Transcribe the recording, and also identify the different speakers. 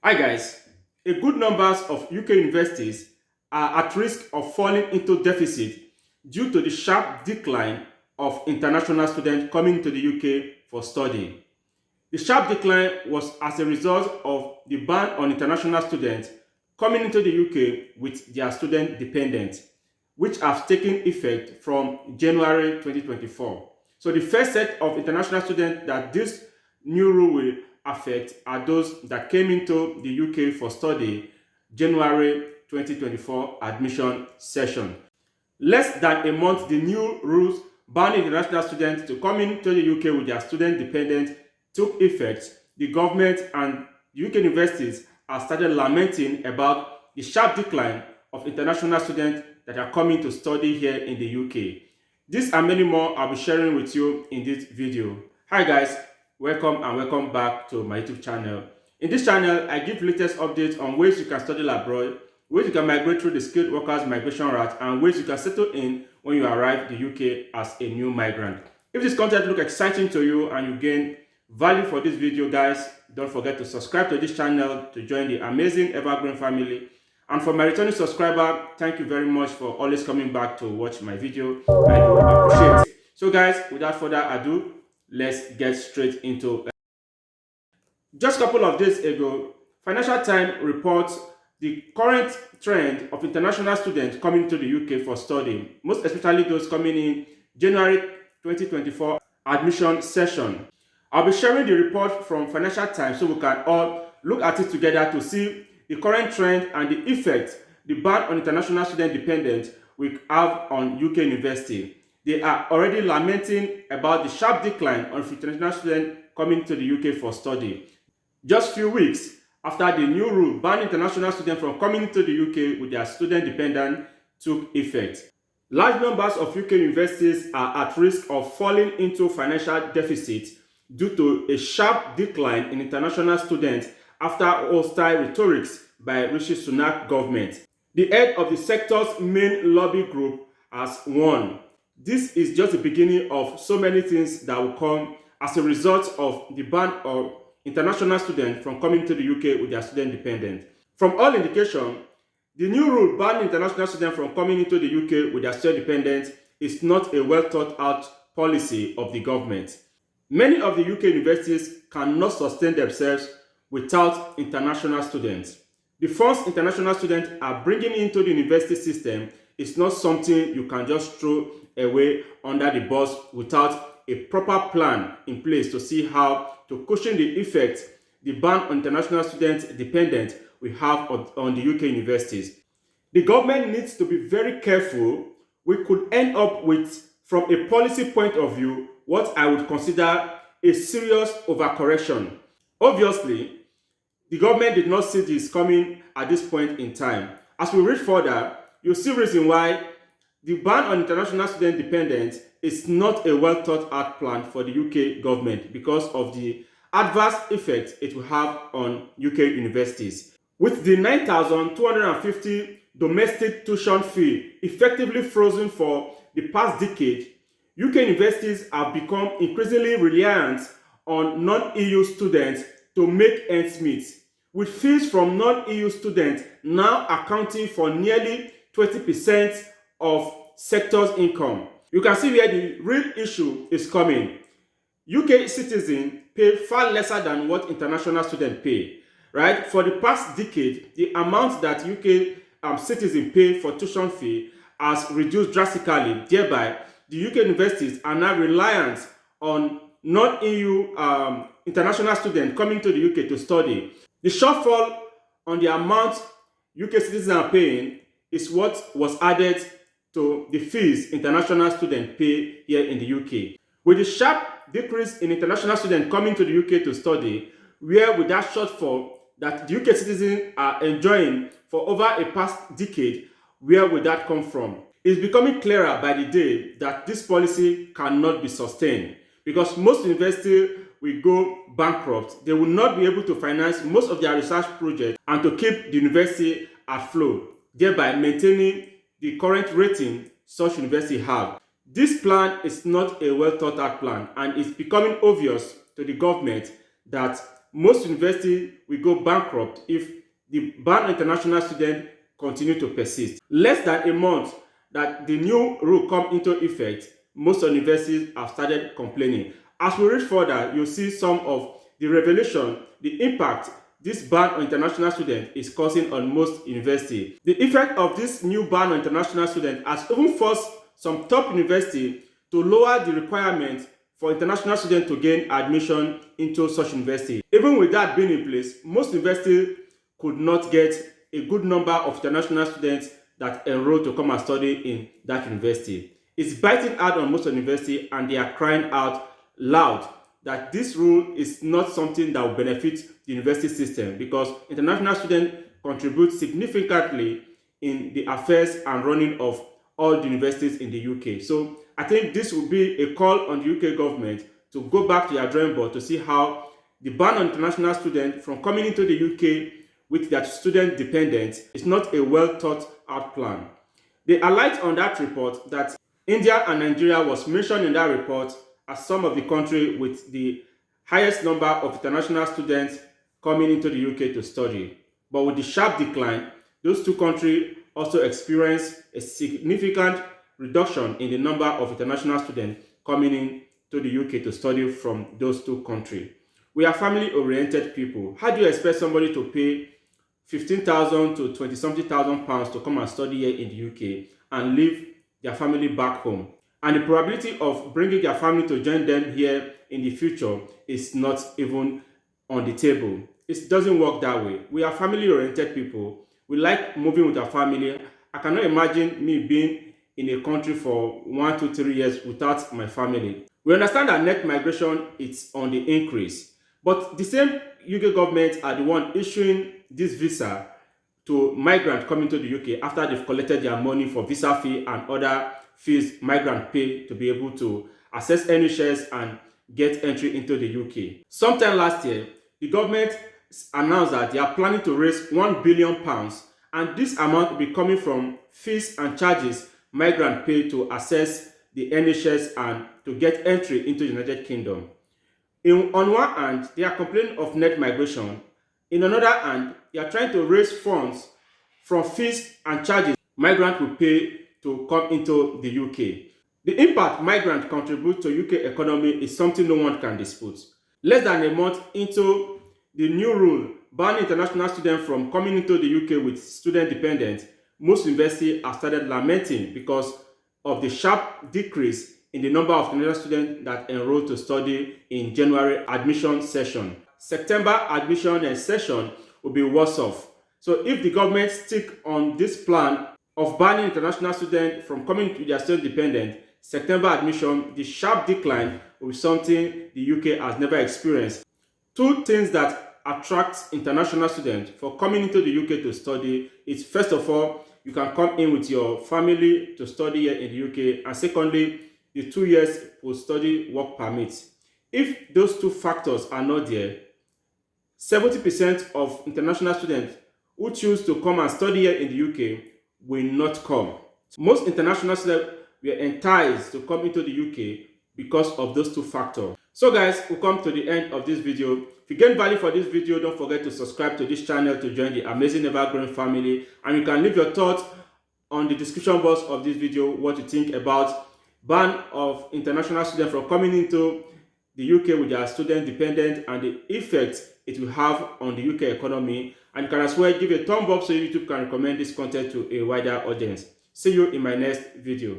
Speaker 1: Hi guys, a good numbers of UK universities are at risk of falling into deficit due to the sharp decline of international students coming to the UK for study. The sharp decline was as a result of the ban on international students coming into the UK with their student dependents, which have taken effect from January 2024. So the first set of international students that this new rule will affect are those that came into the UK for study January 2024 admission session. Less than a month, the new rules banning international students to come into the UK with their student dependents took effect. The government and UK universities have started lamenting about the sharp decline of international students that are coming to study here in the UK. This and many more I'll be sharing with you in this video. Hi guys, welcome back to my YouTube channel. In this channel, I give latest updates on ways you can study abroad, ways you can migrate through the skilled workers migration route, and ways you can settle in when you arrive in the UK as a new migrant. If this content looks exciting to you and you gain value for this video, guys, don't forget to subscribe to this channel to join the amazing evergreen family. And for my returning subscriber, thank you very much for always coming back to watch my video. I do appreciate it. So guys, without further ado, let's get straight into it. Just a couple of days ago, Financial Times reports the current trend of international students coming to the UK for study, most especially those coming in January 2024 admission session. I'll be sharing the report from Financial Times so we can all look at it together to see the current trend and the effect the ban on international student dependence will have on UK university. They are already lamenting about the sharp decline of international students coming to the UK for study. Just few weeks after the new rule banning international students from coming to the UK with their student dependent took effect. Large numbers of UK universities are at risk of falling into financial deficit due to a sharp decline in international students after hostile rhetorics by Rishi Sunak government. The head of the sector's main lobby group has warned. This is just the beginning of so many things that will come as a result of the ban of international students from coming to the UK with their student dependent. From all indication, the new rule banning international students from coming into the UK with their student dependent is not a well thought out policy of the government. Many of the UK universities cannot sustain themselves without international students. The funds international students are bringing into the university system is not something you can just throw away under the bus without a proper plan in place to see how to cushion the effect the ban on international students dependent will have on the UK universities. The government needs to be very careful. We could end up with, from a policy point of view, what I would consider a serious overcorrection. Obviously, the government did not see this coming at this point in time. As we read further, you'll see reason why the ban on international student dependence is not a well thought out plan for the UK government because of the adverse effect it will have on UK universities. With the 9,250 domestic tuition fee effectively frozen for the past decade, UK universities have become increasingly reliant on non-EU students to make ends meet, with fees from non-EU students now accounting for nearly 20% of sector's income. You can see where the real issue is coming. UK citizens pay far lesser than what international students pay, right? For the past decade, the amount that UK citizens pay for tuition fee has reduced drastically. Thereby, the UK universities are now reliant on non-EU international students coming to the UK to study. The shortfall on the amount UK citizens are paying is what was added to the fees international students pay here in the UK. With the sharp decrease in international students coming to the UK to study, where with that shortfall that the UK citizens are enjoying for over a past decade, where would that come from? It's becoming clearer by the day that this policy cannot be sustained because most universities will go bankrupt. They will not be able to finance most of their research projects and to keep the university afloat, thereby maintaining the current rating such universities have. This plan is not a well thought out plan, and it's becoming obvious to the government that most universities will go bankrupt if the ban on international students continue to persist. Less than a month that the new rule come into effect, most universities have started complaining. As we reach further, you'll see some of the revelation, the impact this ban on international students is causing on most universities. The effect of this new ban on international students has even forced some top universities to lower the requirement for international students to gain admission into such university. Even with that being in place, most universities could not get a good number of international students that enroll to come and study in that university. It's biting hard on most universities, and they are crying out loud that this rule is not something that will benefit the university system, because international students contribute significantly in the affairs and running of all the universities in the UK. So I think this will be a call on the UK government to go back to their drawing board to see how the ban on international students from coming into the UK with their student dependents is not a well thought out plan. They alight on that report that India and Nigeria was mentioned in that report as some of the countries with the highest number of international students coming into the UK to study. But with the sharp decline, those two countries also experienced a significant reduction in the number of international students coming in to the UK to study from those two countries. We are family-oriented people. How do you expect somebody to pay 15,000 to 20-something thousand pounds to come and study here in the UK and leave their family back home? And the probability of bringing their family to join them here in the future is not even on the table. It doesn't work that way. We are family-oriented people. We like moving with our family. I cannot imagine me being in a country for 1, 2, 3 years without my family. We understand that net migration is on the increase, but the same UK government are the one issuing this visa to migrants coming to the UK after they've collected their money for visa fee and other fees migrants pay to be able to access any shares and get entry into the UK. Sometime last year, the government announced that they are planning to raise £1 billion, and this amount will be coming from fees and charges migrants pay to access the NHS and to get entry into the United Kingdom. On one hand, they are complaining of net migration. In another hand, they are trying to raise funds from fees and charges migrants will pay to come into the UK. The impact migrants contribute to UK economy is something no one can dispute. Less than a month into the new rule banning international students from coming into the UK with student dependents, most universities have started lamenting because of the sharp decrease in the number of international students that enroll to study in January admission session. September admission session will be worse off. So if the government stick on this plan of banning international students from coming to their student dependent, September admission, the sharp decline will be something the UK has never experienced. Two things that attract international students for coming into the UK to study is, first of all, you can come in with your family to study here in the UK, and secondly, the 2 years post-study work permit. If those two factors are not there, 70% of international students who choose to come and study here in the UK will not come. Most international students were enticed to come into the UK because of those two factors. So guys, we come to the end of this video. If you gain value for this video, don't forget to subscribe to this channel to join the amazing ever-growing family, and you can leave your thoughts on the description box of this video what you think about ban of international students from coming into the UK with their student dependent and the effect it will have on the UK economy. And you can as well give a thumb up so YouTube can recommend this content to a wider audience. See you in my next video.